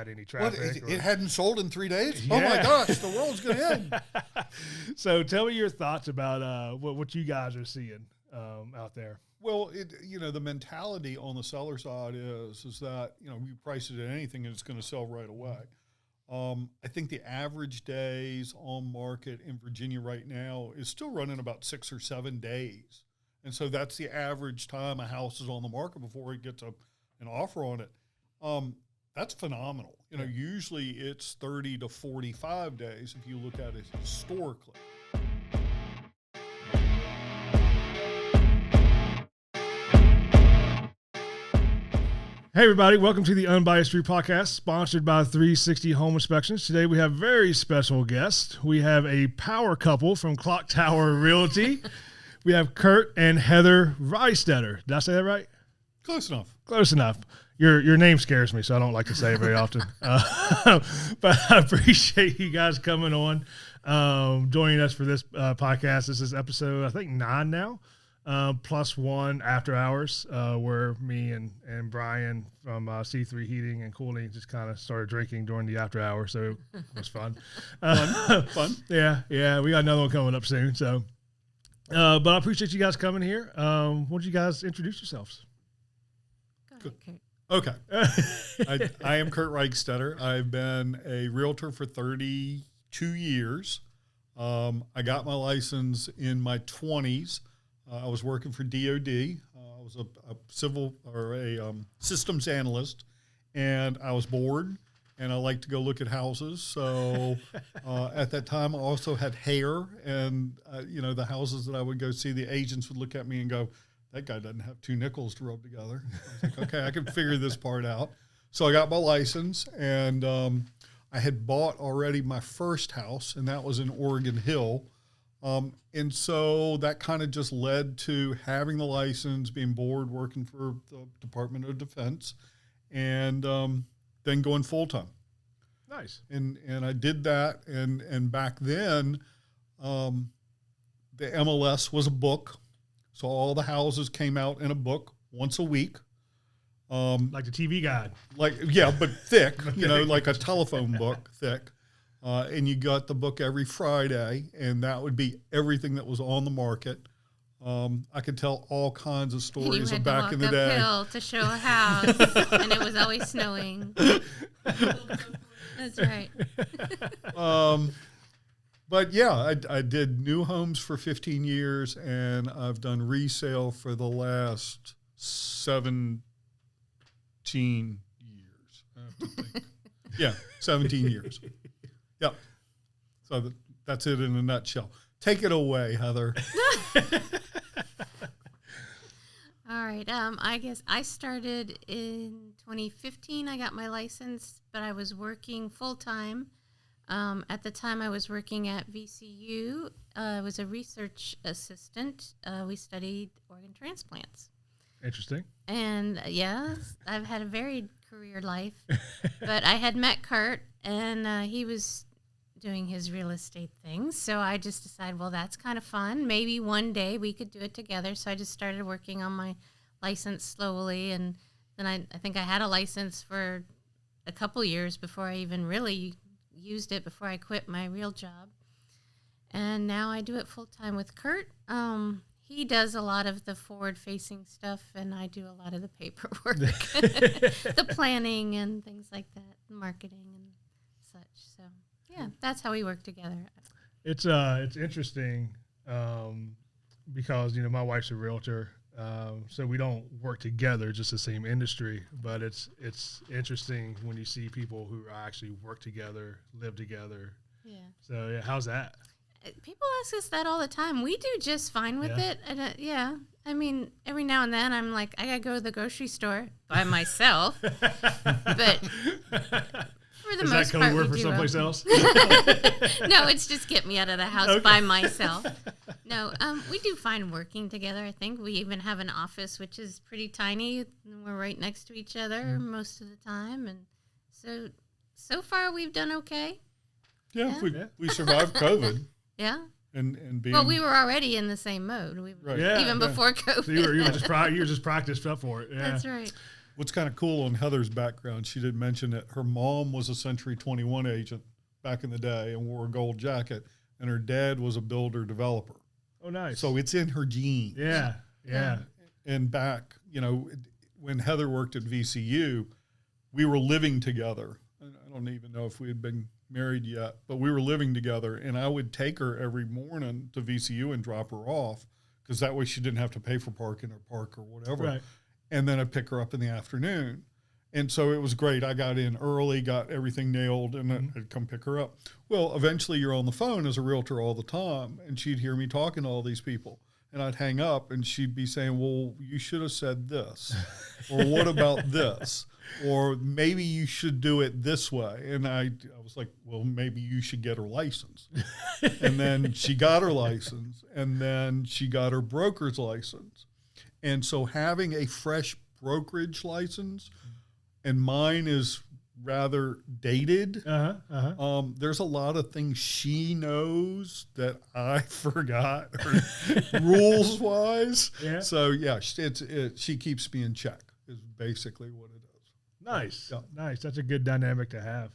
had any traffic. It hadn't sold in 3 days? Yeah. Oh my gosh, the world's going to end. So tell me your thoughts about what you guys are seeing out there. Well, the mentality on the seller side is that, you price it at anything and it's going to sell right away. I think the average days on market in Virginia right now is still running about 6 or 7 days. And so that's the average time a house is on the market before it gets an offer on it. That's phenomenal. Usually it's 30 to 45 days if you look at it historically. Hey everybody, welcome to the Unbiased Truth Podcast, sponsored by 360 Home Inspections. Today we have a very special guest. We have a power couple from Clocktower Realty. We have Curt and Heather Reistetter. Did I say that right? Close enough. Close enough. Your name scares me, so I don't like to say it very often. But I appreciate you guys coming on, joining us for this podcast. This is episode, I think, 9 now. Plus one after hours, where me and Brian from C3 Heating and Cooling just kind of started drinking during the after hour, so it was fun. Fun. Yeah. We got another one coming up soon. So, but I appreciate you guys coming here. Why don't you guys introduce yourselves? Go ahead, Curt. Okay. I am Curt Reistetter. I've been a realtor for 32 years. I got my license in my 20s. I was working for DOD. I was a civil or a systems analyst, and I was bored, and I liked to go look at houses. So at that time, I also had hair, and the houses that I would go see, the agents would look at me and go, "That guy doesn't have 2 nickels to rub together." I was like, "Okay, I can figure this part out." So I got my license, and I had bought already my first house, and that was in Oregon Hill. And so that kind of just led to having the license, being bored, working for the Department of Defense, and then going full-time. Nice. And I did that, and back then, the MLS was a book, so all the houses came out in a book once a week. Like the TV guide. But thick, like a telephone book, thick. And you got the book every Friday, and that would be everything that was on the market. I could tell all kinds of stories of back in the day. You had to walk uphill to show a house, and it was always snowing. That's right. But yeah, I did new homes for 15 years, and I've done resale for the last 17 years. I have to think. Yeah, 17 years. Yep. So that's it in a nutshell. Take it away, Heather. All right. I guess I started in 2015. I got my license, but I was working full-time. At the time, I was working at VCU. I was a research assistant. We studied organ transplants. Interesting. And, I've had a varied career life. But I had met Curt, and he was doing his real estate things. So I just decided, well, that's kind of fun. Maybe one day we could do it together. So I just started working on my license slowly. And then I think I had a license for a couple years before I even really used it, before I quit my real job. And now I do it full time with Curt. He does a lot of the forward-facing stuff, and I do a lot of the paperwork, the planning and things like that, marketing and such. So, yeah, that's how we work together. It's interesting because my wife's a realtor, so we don't work together, just the same industry. But it's interesting when you see people who actually work together, live together. Yeah. So yeah, how's that? People ask us that all the time. We do just fine with it. And, I mean, every now and then I'm like, I got to go to the grocery store by myself. But for the most part, work for someplace else? No, it's just get me out of the house by myself. No, we do fine working together, I think. We even have an office, which is pretty tiny. We're right next to each other most of the time. And so far we've done okay. Yeah. We survived COVID. Yeah. And being, well, we were already in the same mode. Even before COVID. So you were just practiced up for it. Yeah. That's right. What's kind of cool on Heather's background, she did mention that her mom was a Century 21 agent back in the day and wore a gold jacket, and her dad was a builder developer. Oh, nice. So it's in her genes. Yeah. And back, when Heather worked at VCU, we were living together. I don't even know if we had been married yet, but we were living together, and I would take her every morning to VCU and drop her off, because that way she didn't have to pay for parking or park or whatever. Right. And then I'd pick her up in the afternoon. And so it was great. I got in early, got everything nailed, and I'd come pick her up. Well, eventually you're on the phone as a realtor all the time, and she'd hear me talking to all these people. And I'd hang up, and she'd be saying, well, you should have said this. Or what about this? Or maybe you should do it this way. And I was like, well, maybe you should get her license. And then she got her license, and then she got her broker's license. And so having a fresh brokerage license, and mine is rather dated. There's a lot of things she knows that I forgot, rules wise. Yeah. So yeah, she keeps me in check is basically what it is. Nice. Nice. That's a good dynamic to have.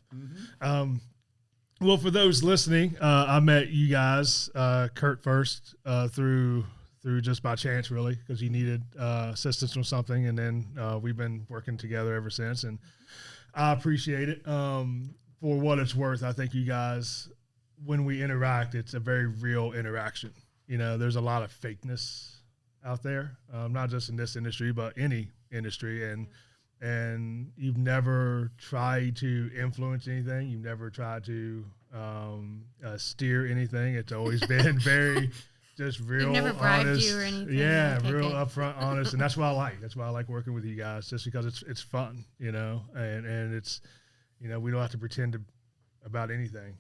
Well, for those listening, I met you guys, Curt first, through just by chance, really, because he needed assistance on something, and then we've been working together ever since, and I appreciate it. For what it's worth, I think you guys, when we interact, it's a very real interaction. There's a lot of fakeness out there, not just in this industry, but any industry, and you've never tried to influence anything. You've never tried to steer anything. It's always been very just real, You've never bribed honest. You or anything. Yeah, real upfront, honest, and that's what I like. That's why I like working with you guys, just because it's fun, and it's, we don't have to pretend about anything,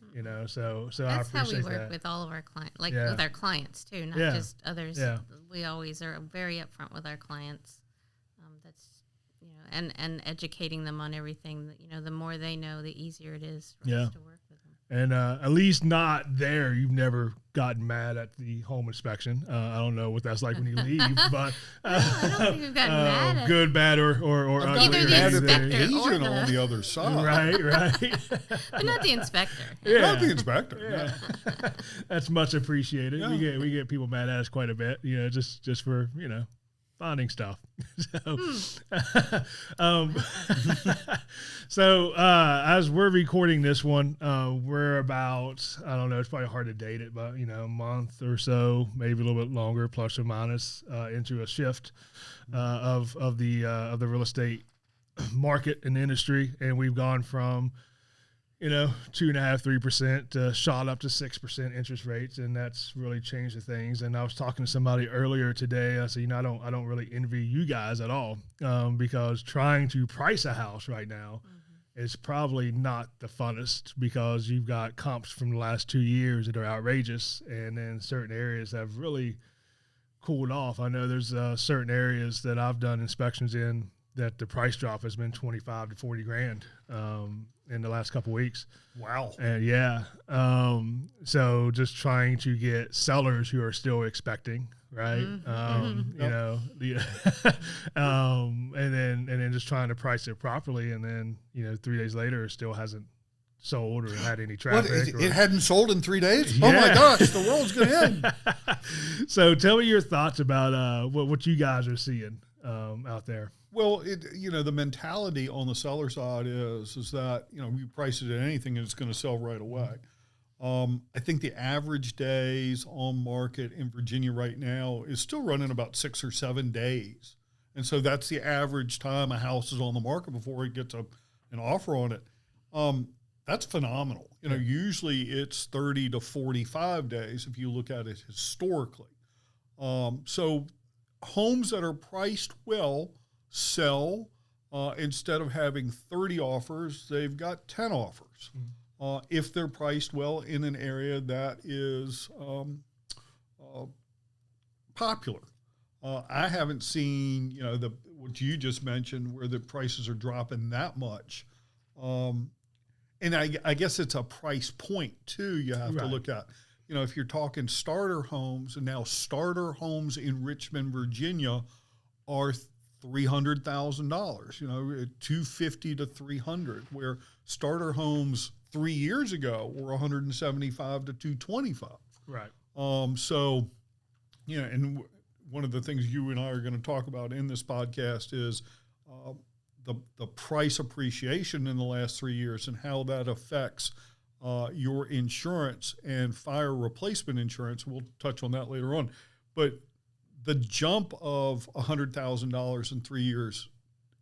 So That's I appreciate how we work with all of our clients, with our clients too, not just others. Yeah. We always are very upfront with our clients. That's and educating them on everything. The more they know, the easier it is for us to work with them. And at least not there. You've never gotten mad at the home inspection. I don't know what that's like when you leave, but I don't think we've gotten mad at good, bad, or ugly. Either the inspector agent on the other side. Right. But not the inspector. Yeah. Not the inspector. Yeah. That's much appreciated. Yeah. We get people mad at us quite a bit, just for, finding stuff. So as we're recording this one, we're about, I don't know, it's probably hard to date it, but a month or so, maybe a little bit longer, plus or minus, into a shift of the real estate market and industry, and we've gone from 2.5–3% shot up to 6% interest rates, and that's really changed the things. And I was talking to somebody earlier today. I said, I don't really envy you guys at all, because trying to price a house right now is probably not the funnest, because you've got comps from the last 2 years that are outrageous, and then certain areas have really cooled off. I know there's certain areas that I've done inspections in that the price drop has been 25 to 40 grand in the last couple of weeks. Wow. And so just trying to get sellers who are still expecting, right? And then just trying to price it properly, and then 3 days later it still hasn't sold or had any traffic. It hadn't sold in 3 days? Yeah. Oh my gosh, the world's gonna end. So tell me your thoughts about what you guys are seeing out there. Well, the mentality on the seller side is that, we price it at anything and it's going to sell right away. I think the average days on market in Virginia right now is still running about 6 or 7 days. And so that's the average time a house is on the market before it gets an offer on it. That's phenomenal. Usually it's 30 to 45 days if you look at it historically. So homes that are priced well sell. Instead of having 30 offers, they've got 10 offers. If they're priced well in an area that is popular. I haven't seen, what you just mentioned, where the prices are dropping that much. And I guess it's a price point too you have to look at. If you're talking starter homes, and now starter homes in Richmond, Virginia are $300,000, you know, $250 to $300, where starter homes 3 years ago were $175 to $225. Right. So, you know, and one of the things you and I are going to talk about in this podcast is the price appreciation in the last 3 years and how that affects your insurance and fire replacement insurance. We'll touch on that later on. But the jump of $100,000 in 3 years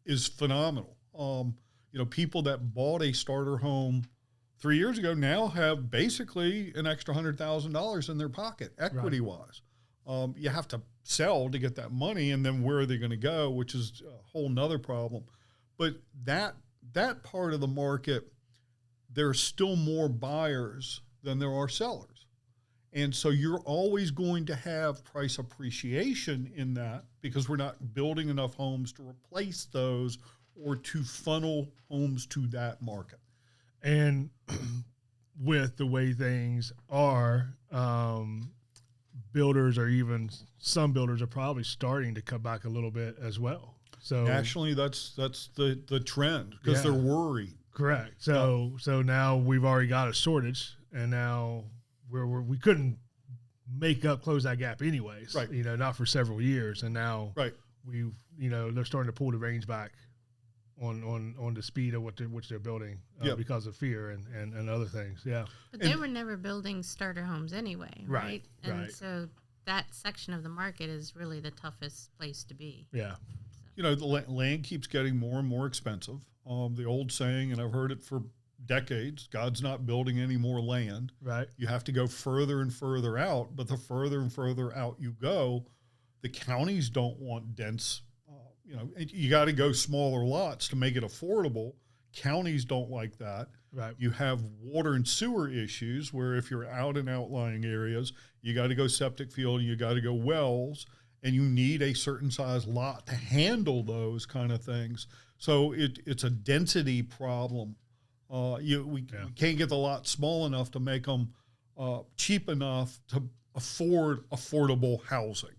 is phenomenal. You know, people that bought a starter home 3 years ago now have basically an extra $100,000 in their pocket, equity-wise. You have to sell to get that money, and then where are they going to go, which is a whole nother problem. But that part of the market, there are still more buyers than there are sellers. And so you're always going to have price appreciation in that because we're not building enough homes to replace those or to funnel homes to that market. And with the way things are, builders are even, some builders are probably starting to cut back a little bit as well. So nationally, that's the trend because they're worried. Correct. So now we've already got a shortage, and now we couldn't close that gap anyways. Right. You know, not for several years, and now we've they're starting to pull the reins back on the speed of which they're building because of fear and other things. Yeah. But they were never building starter homes anyway, right? And so that section of the market is really the toughest place to be. Yeah. You know, the land keeps getting more and more expensive. The old saying, and I've heard it for decades, God's not building any more land. Right. You have to go further and further out, but the further and further out you go, the counties don't want dense, you got to go smaller lots to make it affordable. Counties don't like that. Right. You have water and sewer issues where if you're out in outlying areas, you got to go septic field, you got to go wells, and you need a certain size lot to handle those kind of things. So it's a density problem. We can't get the lot small enough to make them cheap enough to afford affordable housing.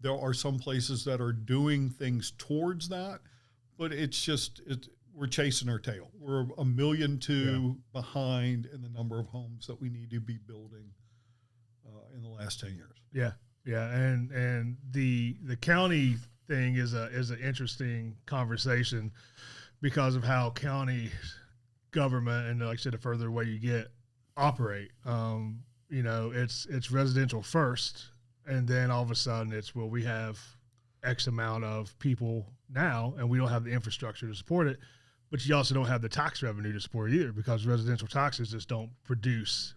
There are some places that are doing things towards that, but we're chasing our tail. We're 1.2 million behind in the number of homes that we need to be building in the last 10 years. Yeah. Yeah. And the county thing is an interesting conversation because of how county government, and like I said, the further away you get, operate. It's residential first, and then all of a sudden it's, well, we have X amount of people now, and we don't have the infrastructure to support it, but you also don't have the tax revenue to support it either, because residential taxes just don't produce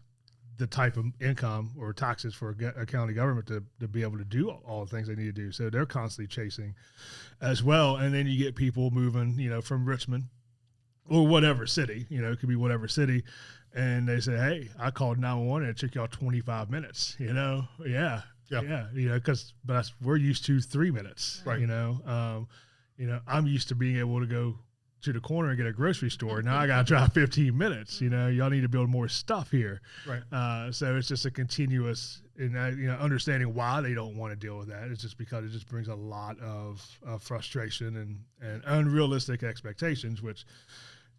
the type of income or taxes for a county government to be able to do all the things they need to do. So they're constantly chasing as well. And then you get people moving, from Richmond or whatever city, it could be whatever city. And they say, hey, I called 911 and it took y'all 25 minutes, Yeah. But we're used to 3 minutes, right. I'm used to being able to go to the corner and get a grocery store. Now I got to drive 15 minutes. Y'all need to build more stuff here. Right. So it's just a continuous, understanding why they don't want to deal with that. It's just because it just brings a lot of frustration and unrealistic expectations, which,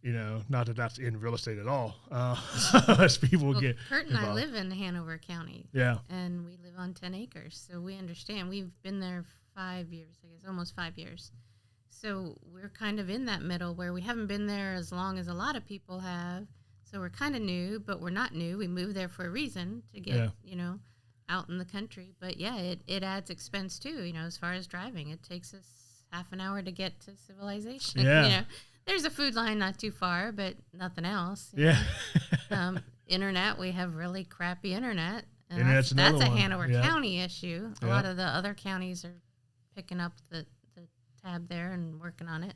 not that that's in real estate at all. As people get Curt and involved. I live in Hanover County. Yeah. And we live on 10 acres. So we understand. We've been there 5 years, I guess, almost 5 years. So we're kind of in that middle where we haven't been there as long as a lot of people have. So we're kind of new, but we're not new. We moved there for a reason to get, out in the country. But yeah, it adds expense too, as far as driving. It takes us half an hour to get to civilization. Yeah. There's a food line not too far, but nothing else. Yeah. Internet, we have really crappy internet. And And that's that's another a one. Hanover Yeah. County issue. A Yeah. lot of the other counties are picking up the tab there and working on it.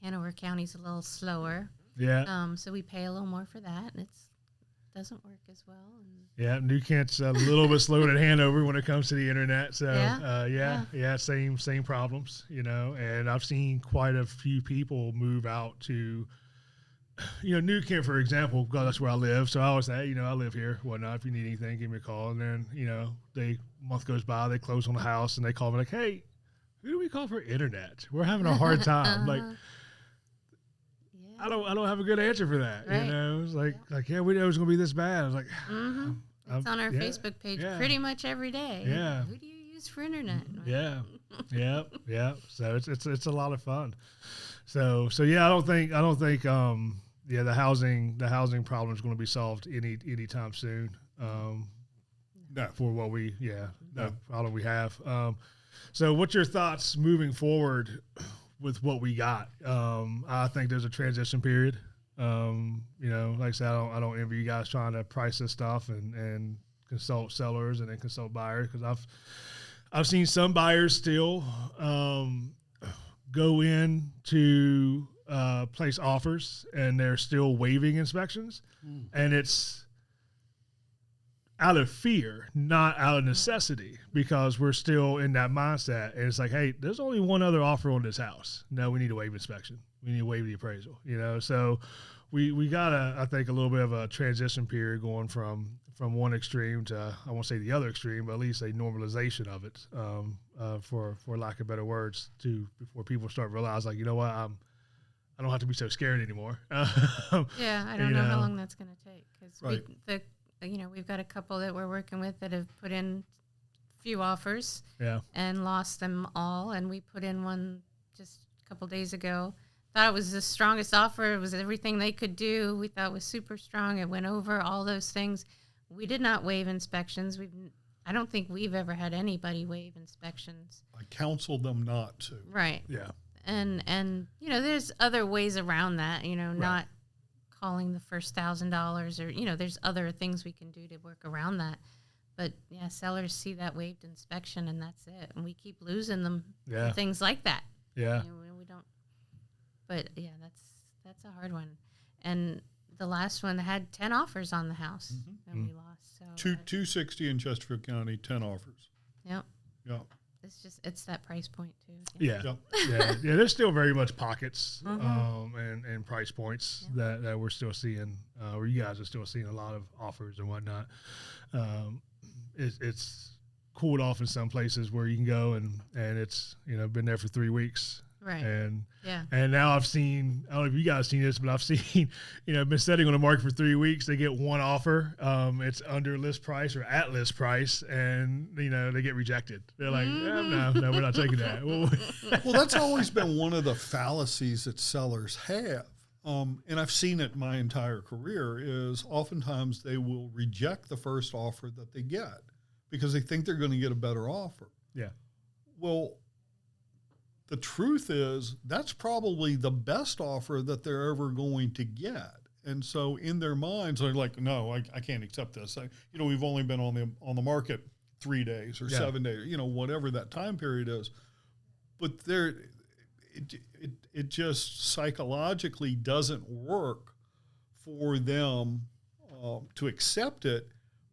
Hanover County's a little slower. Yeah. So we pay a little more for that, and it doesn't work as well. And Yeah, New Kent's a little bit slower than Hanover when it comes to the internet. So, Yeah. same problems, and I've seen quite a few people move out to, New Kent, for example, because that's where I live. So I always say, I live here, whatnot. If you need anything, give me a call. And then, month goes by, they close on the house, and they call me like, hey, who do we call for internet? We're having a hard time. Like, Yeah. I don't have a good answer for that. Right. You know, it's like, we know it was going to be this bad. I was like, It's on our Facebook page pretty much every day. Yeah. Who do you use for internet? Yeah. Yeah. So it's a lot of fun. So yeah, I don't think the housing problem is going to be solved anytime soon. No. For what problem we have. So what's your thoughts moving forward with what we got? I think there's a transition period. Like I said, I don't envy you guys trying to price this stuff and consult sellers and then consult buyers, because I've seen some buyers still go in to place offers and they're still waiving inspections, and it's out of fear, not out of necessity, because we're still in that mindset. And it's like, hey, there's only one other offer on this house. No, we need to waive inspection. We need to waive the appraisal. So we got I think a little bit of a transition period going from one extreme to, I won't say the other extreme, but at least a normalization of it, for lack of better words, before people start realizing, like, you know what, I don't have to be so scared anymore. Yeah, I don't know how long that's going to take, because Right. we've got a couple that we're working with that have put in a few offers and lost them all, and we put in one just a couple days ago. Thought it was the strongest offer. It was everything they could do. We thought it was super strong. It went over all those things. We did not waive inspections. I don't think we've ever had anybody waive inspections. I counseled them not to. Right. Yeah. And there's other ways around that, not calling the first $1,000 or, there's other things we can do to work around that. But yeah, sellers see that waived inspection and that's it. And we keep losing them for things like that. Yeah. We don't, but yeah, that's a hard one. And the last one had 10 offers on the house that we lost. So 260 in Chesterfield County, 10 offers. Yep. Yeah. It's that price point too. Yeah. Yeah. There's still very much pockets, and price points that we're still seeing, or you guys are still seeing a lot of offers and whatnot. It's cooled off in some places where you can go and it's, been there for 3 weeks. Right. And now I've seen, I don't know if you guys seen this, but I've seen, been sitting on the market for 3 weeks. They get one offer. It's under list price or at list price, and, they get rejected. They're like, no, we're not taking that. Well, that's always been one of the fallacies that sellers have. And I've seen it my entire career, is oftentimes they will reject the first offer that they get because they think they're going to get a better offer. Yeah. Well, the truth is that's probably the best offer that they're ever going to get. And so in their minds, they're like, no, I can't accept this. We've only been on the market 3 days or 7 days, whatever that time period is. But it just psychologically doesn't work for them to accept it.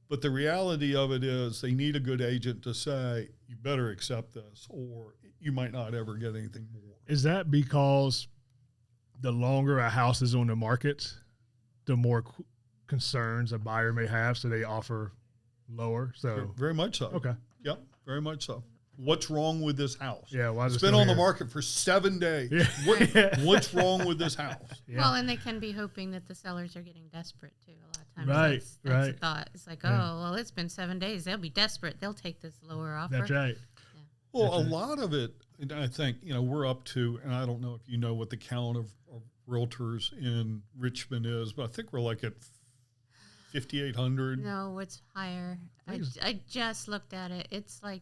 But the reality of it is they need a good agent to say, you better accept this, or you might not ever get anything more. Is that because the longer a house is on the market, the more concerns a buyer may have, so they offer lower? So very much so. Okay. Yep, very much so. What's wrong with this house? Yeah, why is it's it been on here? the market for 7 days. Yeah. What's wrong with this house? Yeah. Well, and they can be hoping that the sellers are getting desperate too. A lot of times, Right, that's right. the thought. It's like, well, it's been 7 days. They'll be desperate. They'll take this lower offer. That's right. Well, a lot of it, and I think, we're up to, and I don't know if you know what the count of realtors in Richmond is, but I think we're like at 5,800. No, it's higher. I just looked at it. It's like,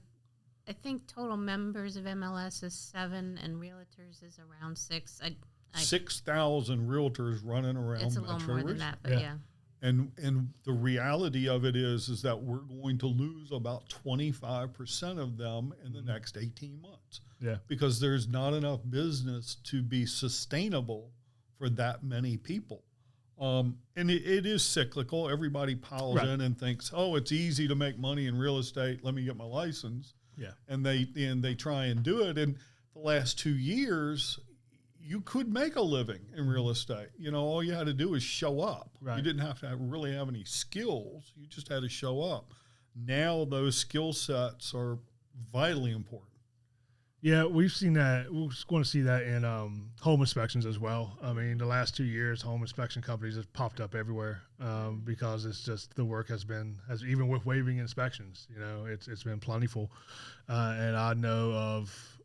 I think total members of MLS is 7 and realtors is around 6. 6,000 realtors running around. It's a little more than that, but yeah. And the reality of it is that we're going to lose about 25% of them in the next 18 months. Yeah. Because there's not enough business to be sustainable for that many people. And it is cyclical. Everybody piles in and thinks, oh, it's easy to make money in real estate. Let me get my license. Yeah. And they try and do it. And the last 2 years, you could make a living in real estate. All you had to do is show up. Right. You didn't have to really have any skills. You just had to show up. Now those skill sets are vitally important. Yeah, we've seen that. We're going to see that in home inspections as well. I mean, the last 2 years, home inspection companies have popped up everywhere because it's just the work has even with waiving inspections, it's been plentiful. And I know of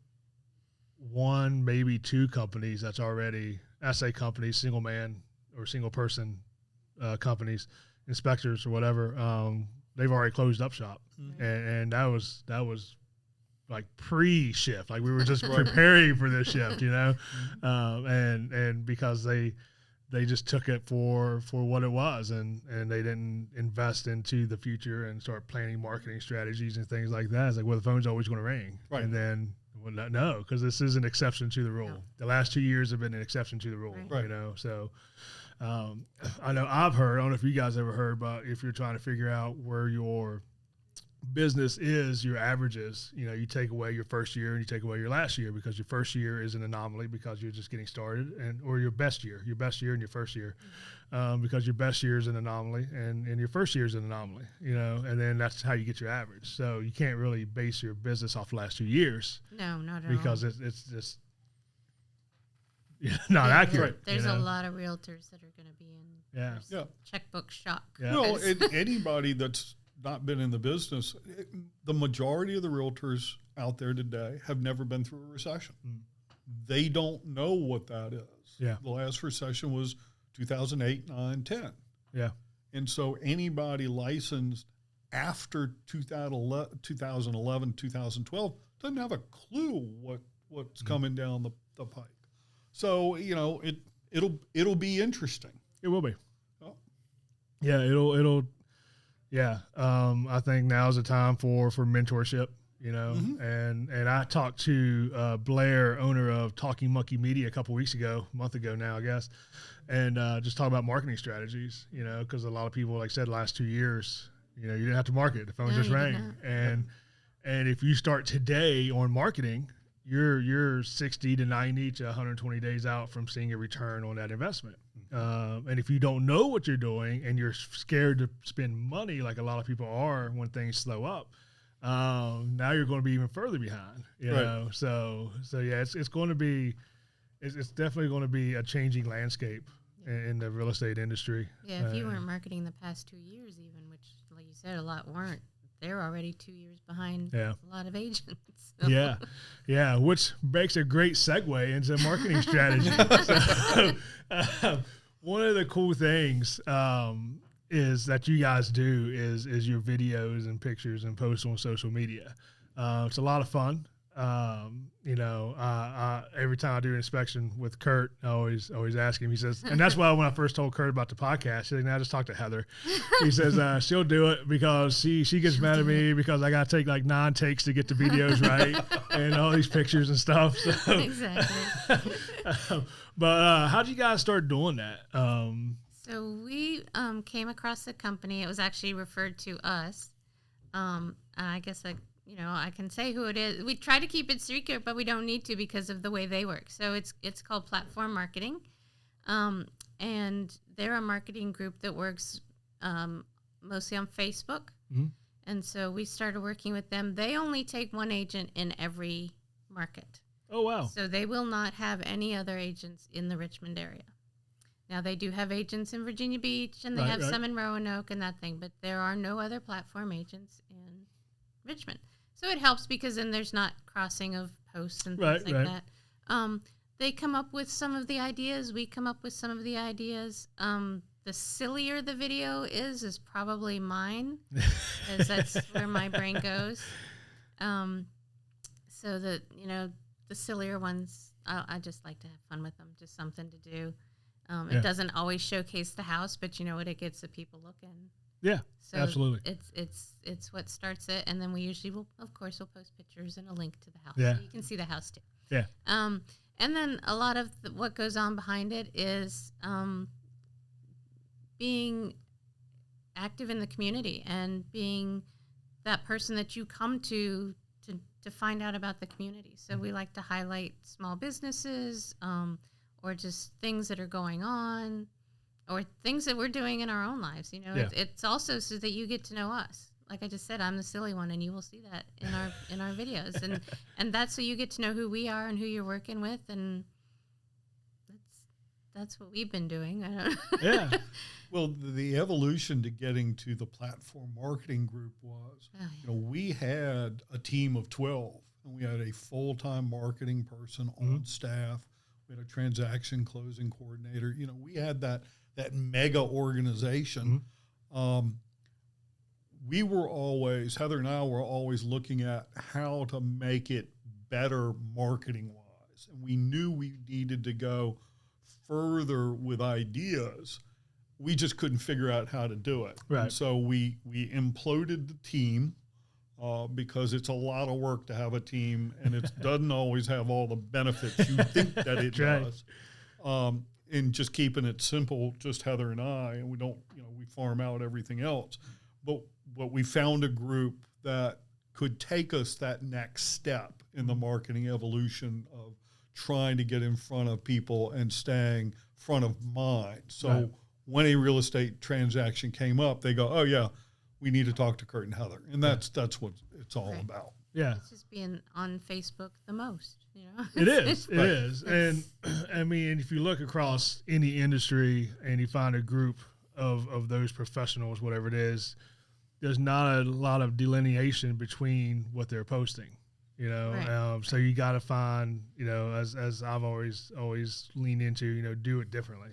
one, maybe two companies that's already, I say companies, single man or single person companies, inspectors or whatever, they've already closed up shop. And that was like pre-shift, like we were just preparing for this shift, and because they just took it for what it was, and they didn't invest into the future and start planning marketing strategies and things like that. It's like, well, the phone's always going to ring, right? And then, well, no, because this is an exception to the rule. No. The last 2 years have been an exception to the rule, right. So I know I don't know if you guys ever heard, but if you're trying to figure out where your business is, your averages, you take away your first year and you take away your last year, because your first year is an anomaly because you're just getting started, or your best year and your first year, because your best year is an anomaly and your first year is an anomaly, and then that's how you get your average. So you can't really base your business off the last 2 years. No, not at because all. It's just not accurate. There's a lot of realtors that are going to be in checkbook shock. Yeah. No, anybody that's not been in the business, the majority of the realtors out there today have never been through a recession. They don't know what that is. Yeah. The last recession was 2008, 9, 10. Yeah. And so anybody licensed after 2011, 2012 doesn't have a clue what's coming down the pike. So, it'll be interesting. It will be. Oh. Yeah, it'll Yeah, I think now's the time for mentorship, and I talked to Blair, owner of Talking Monkey Media, a month ago now, I guess, and just talk about marketing strategies, because a lot of people, like I said, last 2 years, you didn't have to market. The phone just rang. And if you start today on marketing, you're 60 to 90 to 120 days out from seeing a return on that investment. And if you don't know what you're doing and you're scared to spend money, like a lot of people are when things slow up, now you're going to be even further behind. You know, so yeah, it's going to be, it's definitely going to be a changing landscape in the real estate industry. Yeah, if you weren't marketing the past 2 years, even, which, like you said, a lot weren't. They're already 2 years behind a lot of agents. So. Yeah, which makes a great segue into marketing strategy. So, one of the cool things is that you guys do is your videos and pictures and posts on social media. It's a lot of fun. Every time I do an inspection with Curt, I always ask him. He says, and that's why when I first told Curt about the podcast, he's like, "Now just talk to Heather." He says she'll do it because she gets mad at me because I got to take like 9 takes to get the videos right and all these pictures and stuff. So. Exactly. But how'd you guys start doing that? So we came across the company. It was actually referred to us. I guess I can say who it is. We try to keep it secret, but we don't need to because of the way they work. So it's called Platform Marketing, and they're a marketing group that works mostly on Facebook. Mm-hmm. And so we started working with them. They only take one agent in every market. Oh, wow. So they will not have any other agents in the Richmond area. Now, they do have agents in Virginia Beach, and they have some in Roanoke and that thing, but there are no other platform agents in Richmond. So it helps because then there's not crossing of posts and things like that. They come up with some of the ideas. We come up with some of the ideas. The sillier the video is probably mine, as that's where my brain goes. So that, the sillier ones, I just like to have fun with them, just something to do. It doesn't always showcase the house, but it gets the people looking. Yeah, so absolutely. It's what starts it, and then we usually will post pictures and a link to the house, so you can see the house too. Yeah. And then a lot of what goes on behind it is being active in the community and being that person that you come to find out about the community. So we like to highlight small businesses, or just things that are going on, or things that we're doing in our own lives. It's also so that you get to know us. like I just said, I'm the silly one, and you will see that in our videos, and that's so you get to know who we are and who you're working with, and that's what we've been doing. I don't know. Yeah. Well, the evolution to getting to the platform marketing group was, we had a team of 12, and we had a full-time marketing person on staff. We had a transaction closing coordinator. We had that mega organization. We were always, Heather and I were always looking at how to make it better marketing-wise. And we knew we needed to go further with ideas. We just couldn't figure out how to do it. Right. And so we imploded the team because it's a lot of work to have a team, and it doesn't always have all the benefits you think that it does. And just keeping it simple, just Heather and I, and we don't, we farm out everything else. But we found a group that could take us that next step in the marketing evolution of trying to get in front of people and staying front of mind. So when a real estate transaction came up, they go, oh yeah, we need to talk to Curt and Heather. And that's what it's all about. Yeah. It's just being on Facebook the most, It is. It is. And I mean, if you look across any industry and you find a group of those professionals, whatever it is, there's not a lot of delineation between what they're posting. Right. So you got to find, as I've always leaned into, do it differently,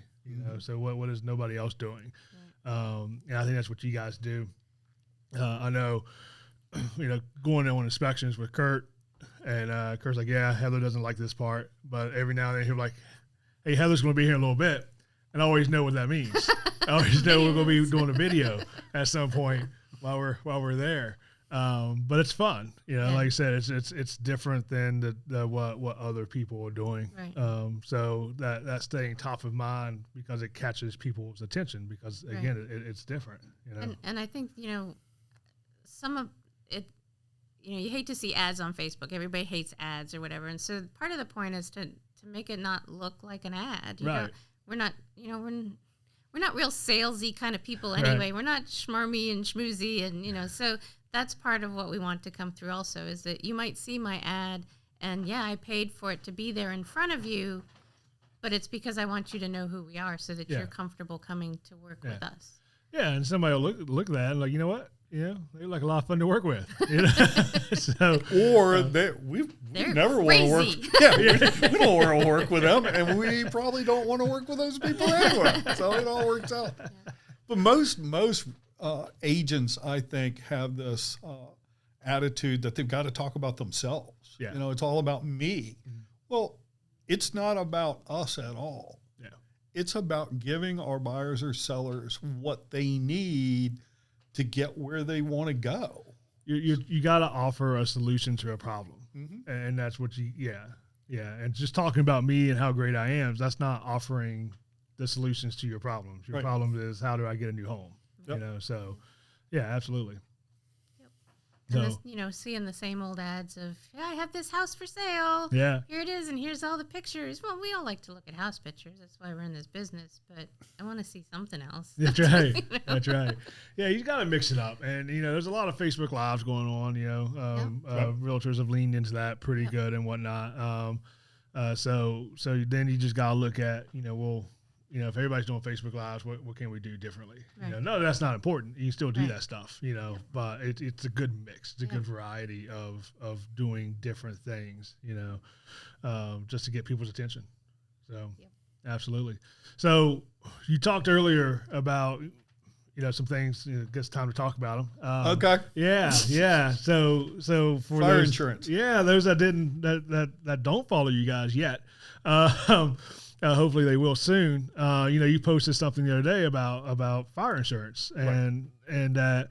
so what is nobody else doing? Right. And I think that's what you guys do. I know, going on inspections with Curt, and Curt's like, yeah, Heather doesn't like this part, but every now and then he'll be like, hey, Heather's going to be here in a little bit. And I always know what that means. I always know we're going to be doing a video at some point while we're there. But it's fun, like I said, it's different than what other people are doing. Right. So that staying top of mind because it catches people's attention because again, it's different, And I think, some of it, you hate to see ads on Facebook. Everybody hates ads or whatever. And so part of the point is to make it not look like an ad. Right. We're not, we're not real salesy kind of people anyway. Right. We're not schmarmy and schmoozy and, so that's part of what we want to come through also is that you might see my ad and I paid for it to be there in front of you, but it's because I want you to know who we are so that you're comfortable coming to work with us. Yeah. And somebody will look at that and like, you know what? They're like a lot of fun to work with. So, or we never want to work. Yeah, we don't want to work with them, and we probably don't want to work with those people anyway. So it all works out. Yeah. But most agents, I think, have this attitude that they've got to talk about themselves. Yeah. It's all about me. Mm-hmm. Well, it's not about us at all. Yeah. It's about giving our buyers or sellers what they need to get where they want to go. You got to offer a solution to a problem. Mm-hmm. And that's what and just talking about me and how great I am, that's not offering the solutions to your problems. Your problem is, how do I get a new home? Yep. So yeah, absolutely. And this, seeing the same old ads of, I have this house for sale. Yeah. Here it is, and here's all the pictures. Well, we all like to look at house pictures. That's why we're in this business. But I want to see something else. That's right. That's right. Yeah, you got to mix it up. And, there's a lot of Facebook Lives going on, Realtors have leaned into that pretty good and whatnot. So then you just got to look at, if everybody's doing Facebook Lives, what can we do differently? Right. No, that's not important. You can still do that stuff, but it's a good mix. It's a good variety of doing different things, just to get people's attention. So absolutely. So you talked earlier about, some things, it's time to talk about them. Okay. Yeah. So for fire those, insurance. Yeah. Those that don't follow you guys yet, hopefully they will soon. You posted something the other day about fire insurance, and that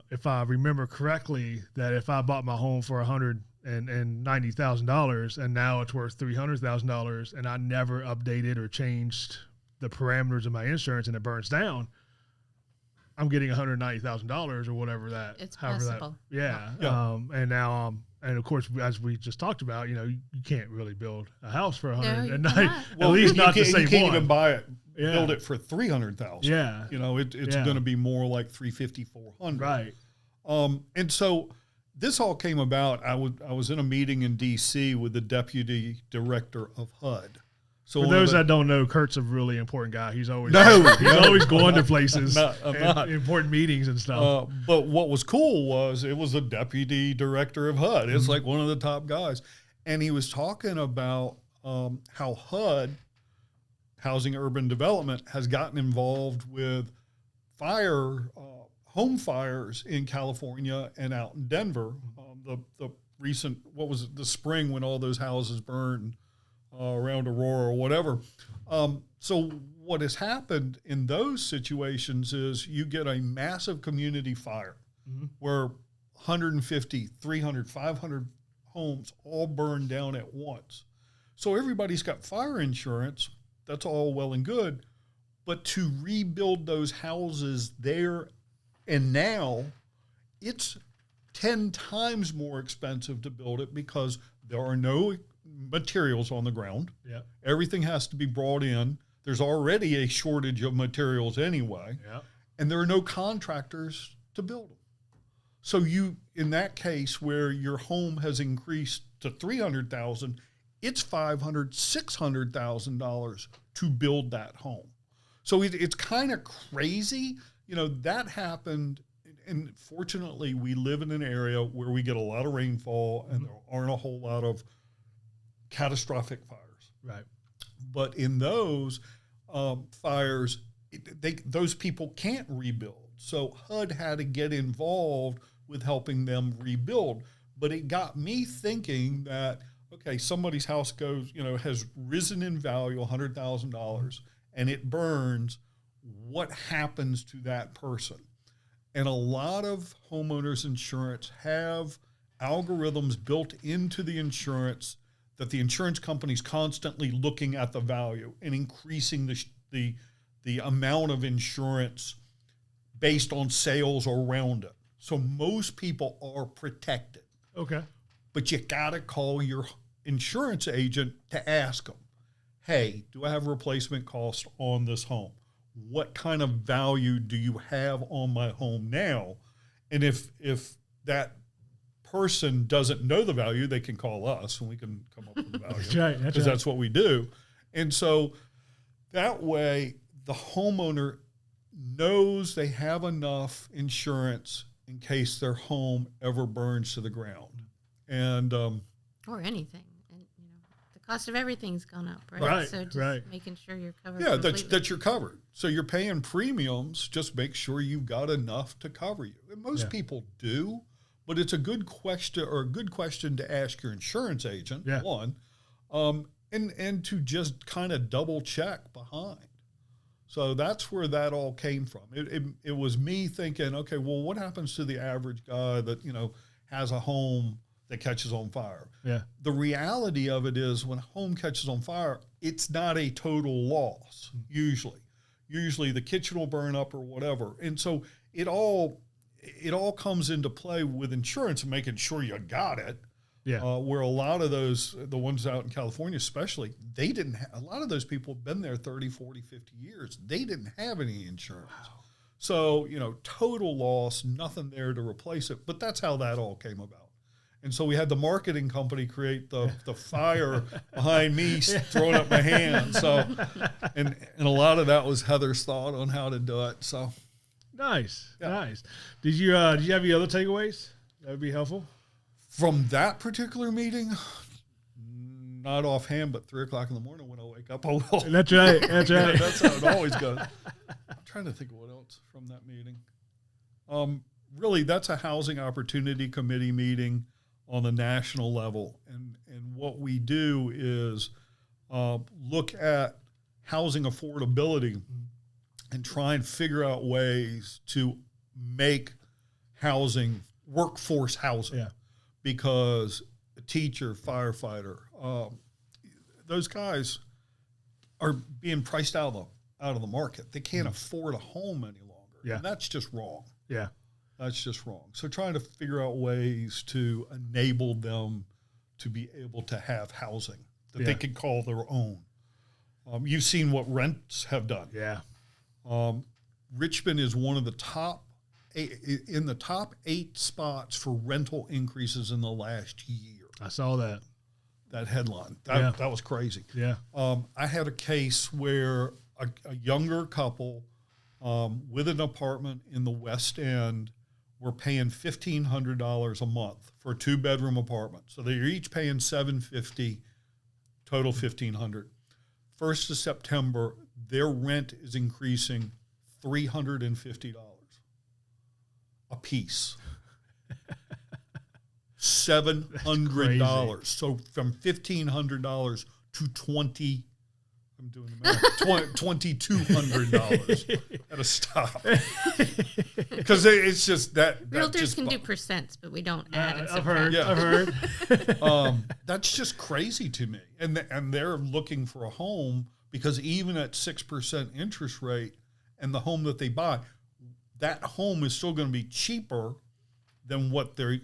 if I remember correctly, that if I bought my home for $190,000 and now it's worth $300,000, and I never updated or changed the parameters of my insurance and it burns down, I'm getting $190,000 or whatever that. It's possible. And now and of course, as we just talked about, you can't really build a house for $190,000. Well, at least not the same you can't one. even buy it build it for $300,000. Yeah. You know, it's going to be more like $350,000, $400,000. Right. And so this all came about. I was in a meeting in D.C. with the deputy director of HUD. So for those that don't know, Curt's a really important guy. He's always always going to places, I'm not. important meetings and stuff. But what was cool was it was the deputy director of HUD. It's like one of the top guys, and he was talking about how HUD, Housing Urban Development, has gotten involved with home fires in California and out in Denver. The recent, what was it, the spring when all those houses burned around Aurora or whatever. So what has happened in those situations is you get a massive community fire where 150, 300, 500 homes all burn down at once. So everybody's got fire insurance. That's all well and good. But to rebuild those houses there and now, it's 10 times more expensive to build it because there are no materials on the ground. Yeah. Everything has to be brought in. There's already a shortage of materials anyway. Yeah. And there are no contractors to build them. So you, in that case where your home has increased to $300,000, it's $500,000, $600,000 to build that home. So it's kind of crazy. You know, that happened. And fortunately, we live in an area where we get a lot of rainfall and there aren't a whole lot of catastrophic fires. Right. But in those fires, those people can't rebuild. So HUD had to get involved with helping them rebuild. But it got me thinking that, okay, somebody's house has risen in value $100,000 and it burns. What happens to that person? And a lot of homeowners insurance have algorithms built into the insurance that the insurance company's constantly looking at the value and increasing the amount of insurance based on sales around it. So most people are protected. Okay. But you got to call your insurance agent to ask them, hey, do I have replacement cost on this home? What kind of value do you have on my home now? And if that person doesn't know the value, they can call us and we can come up with the value. That's right. Because that's what we do. And so that way the homeowner knows they have enough insurance in case their home ever burns to the ground. And or anything. And the cost of everything's gone up, right? Right. So just making sure you're covered. Yeah, completely. that you're covered. So you're paying premiums, just make sure you've got enough to cover you. And most people do, but it's a good question to ask your insurance agent, one, and to just kind of double check behind. So that's where that all came from. It was me thinking, okay, well, what happens to the average guy that, has a home that catches on fire? Yeah. The reality of it is when a home catches on fire, it's not a total loss, usually. Usually the kitchen will burn up or whatever. And so it all comes into play with insurance and making sure you got it. Yeah. Where a lot of those, the ones out in California especially, a lot of those people have been there 30, 40, 50 years. They didn't have any insurance. Wow. So, total loss, nothing there to replace it. But that's how that all came about. And so we had the marketing company create the fire behind me throwing up my hands. So, and a lot of that was Heather's thought on how to do it. So nice. Did you have any other takeaways that would be helpful from that particular meeting? Not offhand, but 3:00 in the morning when I wake up, I will. That's right. That's right. That's how it always goes. I'm trying to think of what else from that meeting. Really, that's a housing opportunity committee meeting on the national level. And what we do is look at housing affordability and try and figure out ways to make housing workforce housing. Yeah. Because a teacher, firefighter, those guys are being priced out of the market. They can't afford a home any longer. Yeah. And that's just wrong. Yeah. That's just wrong. So trying to figure out ways to enable them to be able to have housing that they could call their own. You've seen what rents have done. Yeah. Richmond is one of the top 8 spots for rental increases in the last year. I saw that headline. That was crazy. Yeah. I had a case where a younger couple with an apartment in the West End were paying $1,500 a month for a 2-bedroom apartment. So they're each paying $750, total $1,500. 1st of September, their rent is increasing $350 a piece. $700. So from $1,500 to $2,200. Gotta stop. Because it's just that. Realtors can do percents, but we don't add and subtract. I've heard. That's just crazy to me. And they're looking for a home because even at 6% interest rate and the home that they buy, that home is still going to be cheaper than what their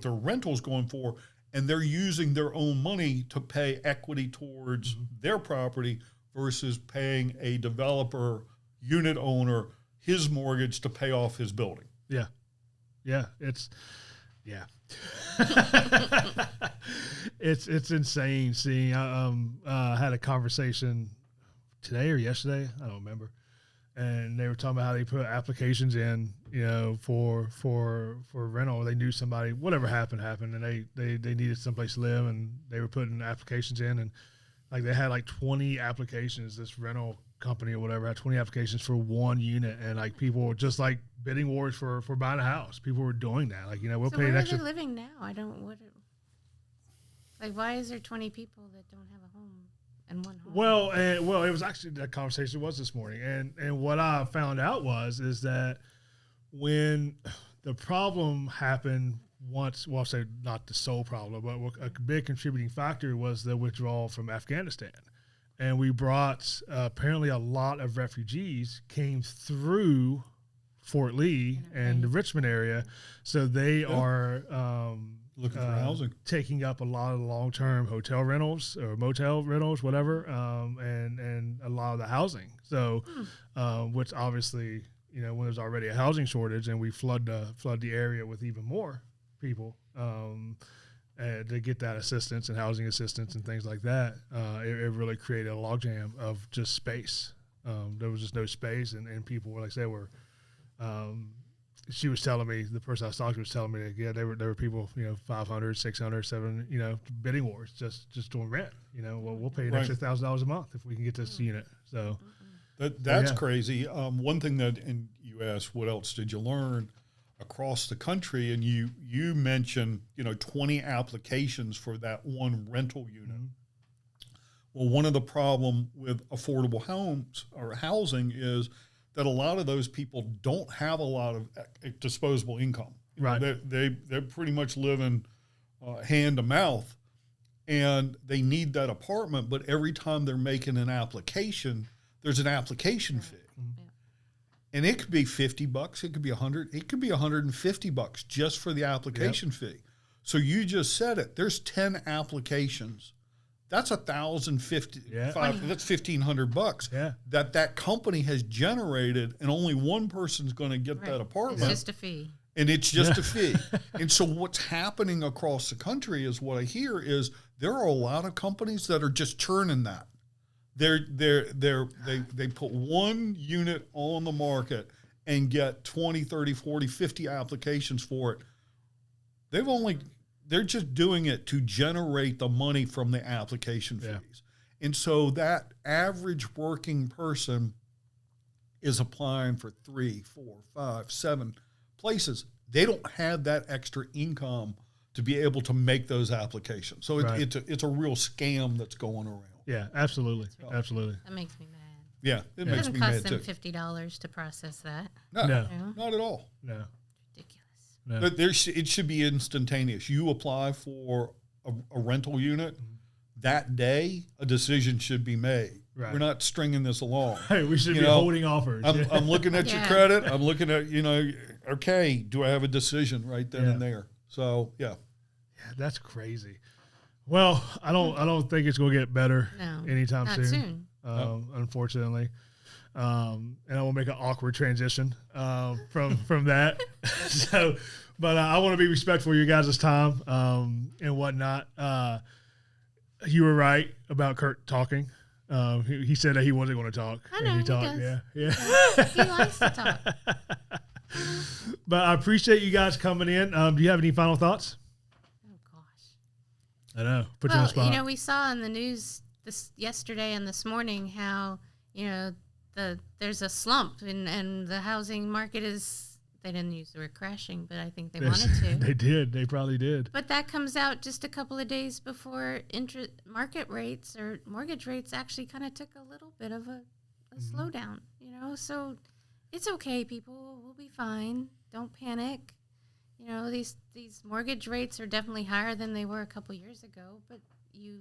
rental's going for, and they're using their own money to pay equity towards their property versus paying a developer, unit owner, his mortgage to pay off his building. Yeah. It's insane seeing. I had a conversation today or yesterday, I don't remember. And they were talking about how they put applications in, for rental. They knew somebody, whatever happened, and they needed someplace to live, and they were putting applications in, and like they had like 20 applications. This rental company or whatever had 20 applications for one unit, and like people were just like bidding wars for buying a house. People were doing that, like we'll pay an extra. Where are they living now? Why is there 20 people that don't have a home? And one home. Well, it was actually that conversation was this morning, and what I found out is that when the problem happened once, well, I'll say not the sole problem, but a big contributing factor was the withdrawal from Afghanistan, and we brought apparently a lot of refugees came through Fort Lee and the Richmond area, so they are. Looking for housing, taking up a lot of long-term hotel rentals or motel rentals, whatever, and a lot of the housing. So, which obviously, when there's already a housing shortage and we flood the area with even more people to get that assistance and housing assistance and things like that, it really created a logjam of just space. There was just no space, and people were she was telling me, the person I was talking to was telling me that, there were people, 500, 600, 700, bidding wars, just doing rent. We'll pay an extra $1,000 a month if we can get this unit. So that's crazy. One thing and you asked, what else did you learn across the country? And you mentioned, 20 applications for that one rental unit. Mm-hmm. Well, one of the problem with affordable homes or housing is that a lot of those people don't have a lot of disposable income. Right. They're pretty much living hand to mouth, and they need that apartment. But every time they're making an application, there's an application fee, and it could be $50, it could be $100, it could be $150 just for the application fee. So you just said it. There's 10 applications. That's $1,050. That's $1,500 that company has generated, and only one person's going to get that apartment. It's just a fee. And it's just a fee. And so what's happening across the country is what I hear is there are a lot of companies that are just churning that. They put one unit on the market and get 20, 30, 40, 50 applications for it. They're just doing it to generate the money from the application fees. And so that average working person is applying for 3, 4, 5, 7 places. They don't have that extra income to be able to make those applications. So it's a real scam that's going around. Yeah, absolutely. Absolutely. That makes me mad. Yeah, it makes me mad too. It doesn't cost them $50 to process that. No, not at all. No. No. But it should be instantaneous. You apply for a rental unit, that day a decision should be made. Right. We're not stringing this along. Hey, we should be holding offers. I'm looking at your credit. I'm looking at, okay, do I have a decision right then and there? So, yeah, that's crazy. Well, I don't think it's going to get better anytime soon. unfortunately. And I will make an awkward transition from that. So, but I want to be respectful of your guys' time and whatnot. You were right about Curt talking. He said that he wasn't going to talk. I know, and he talked. does. Yeah. He likes to talk. But I appreciate you guys coming in. Do you have any final thoughts? Oh, gosh. I know. Put you on the spot. You know, we saw in the news yesterday and this morning how, you know, there's a slump and the housing market is, they didn't use the word crashing, but I think they wanted to. They did. They probably did. But that comes out just a couple of days before market rates or mortgage rates actually kind of took a little bit of a slowdown, you know. So it's okay, people. We'll be fine. Don't panic. You know, these mortgage rates are definitely higher than they were a couple years ago, but you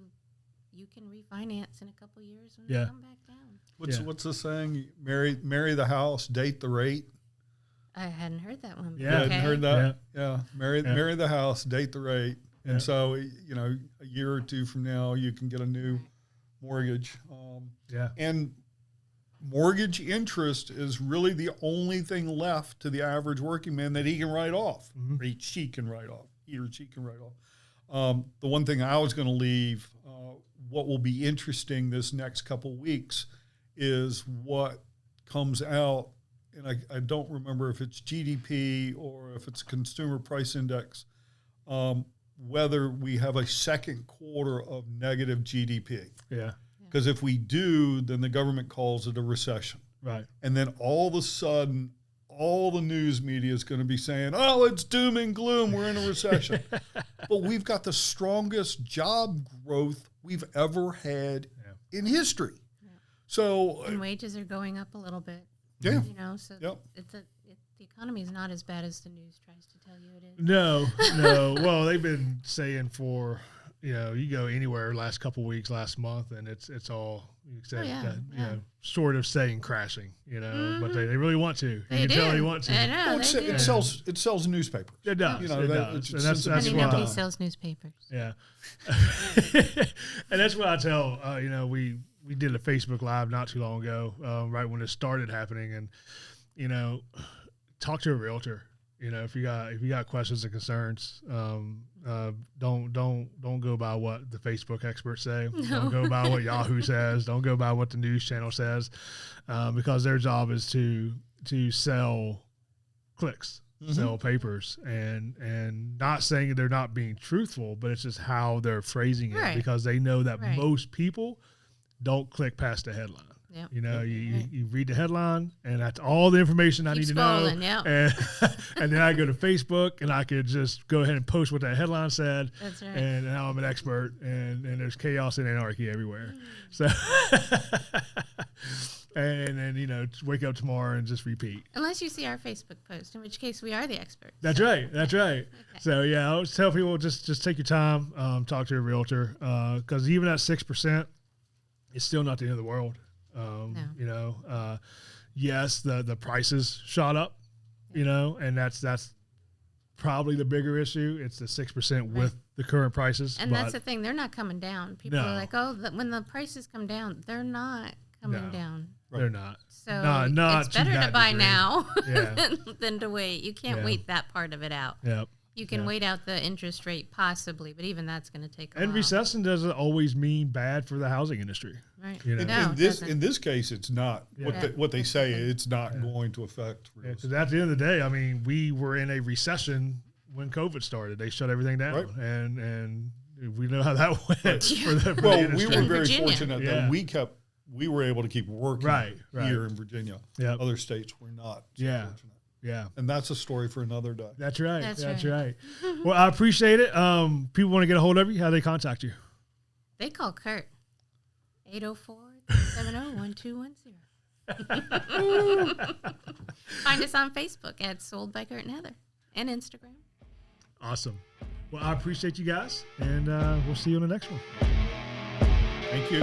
can refinance in a couple of years when they come back down. What's the saying? Marry the house, date the rate. I hadn't heard that one. Yeah, okay. hadn't heard that. Yeah. Marry the house, date the rate. Yeah. And so, you know, a year or two from now, you can get a new mortgage. And mortgage interest is really the only thing left to the average working man that he can write off, or she can write off. He or she can write off. The one thing I was going to leave, what will be interesting this next couple weeks is what comes out, and I don't remember if it's GDP or if it's Consumer Price Index, whether we have a second quarter of negative GDP. Yeah. Because if we do, then the government calls it a recession. Right. And then all of a sudden, all the news media is going to be saying, oh, it's doom and gloom, we're in a recession. But we've got the strongest job growth we've ever had in history. Yeah. So and wages are going up a little bit. Yeah. You know, so the economy is not as bad as the news tries to tell you it is. No. Well, they've been saying for, you know, you go anywhere last couple weeks, last month, and it's all except you know, sort of saying crashing, you know, but they really want to. You can tell they want to. I know. Well, it sells newspapers. It does. You know, it does. And that's why nobody sells newspapers. Yeah. And that's what I tell, you know, we did a Facebook Live not too long ago, right when it started happening. And, you know, talk to a realtor. You know, if you got questions and concerns, don't go by what the Facebook experts say. No. Don't go by what Yahoo says. Don't go by what the news channel says, because their job is to sell clicks, sell papers, and not saying that they're not being truthful, but it's just how they're phrasing it, because they know that most people don't click past the headline. Yep. You know, you read the headline, and that's all the information I need to know. And then I go to Facebook, and I could just go ahead and post what that headline said. That's right. And now I'm an expert, and there's chaos and anarchy everywhere. So, and then, you know, wake up tomorrow and just repeat. Unless you see our Facebook post, in which case we are the experts. That's right. That's right. Okay. So, yeah, I always tell people just take your time, talk to a realtor, because even at 6%, it's still not the end of the world. No. You know, yes, the prices shot up, you know, and that's probably the bigger issue. It's the 6% with the current prices. And that's the thing. They're not coming down. People are like, oh, when the prices come down, they're not coming down. They're not. So not it's better to buy now yeah. than to wait. You can't wait that part of it out. Yep. You can wait out the interest rate possibly, but even that's going to take a while. And recession doesn't always mean bad for the housing industry. Right. You know? In this case, it's not. What they say, it's not going to affect. Because at the end of the day, I mean, we were in a recession when COVID started. They shut everything down, and we know how that went. For the we were very Virginia. fortunate that we were able to keep working here in Virginia. Yep. Other states were not. So fortunate. Yeah. And that's a story for another day. That's right. That's right. Well, I appreciate it. People want to get a hold of you. How do they contact you? They call Curt. 804-370-1210. Find us on Facebook at Sold by Curt and Heather and Instagram. Awesome. Well, I appreciate you guys, and we'll see you on the next one. Thank you.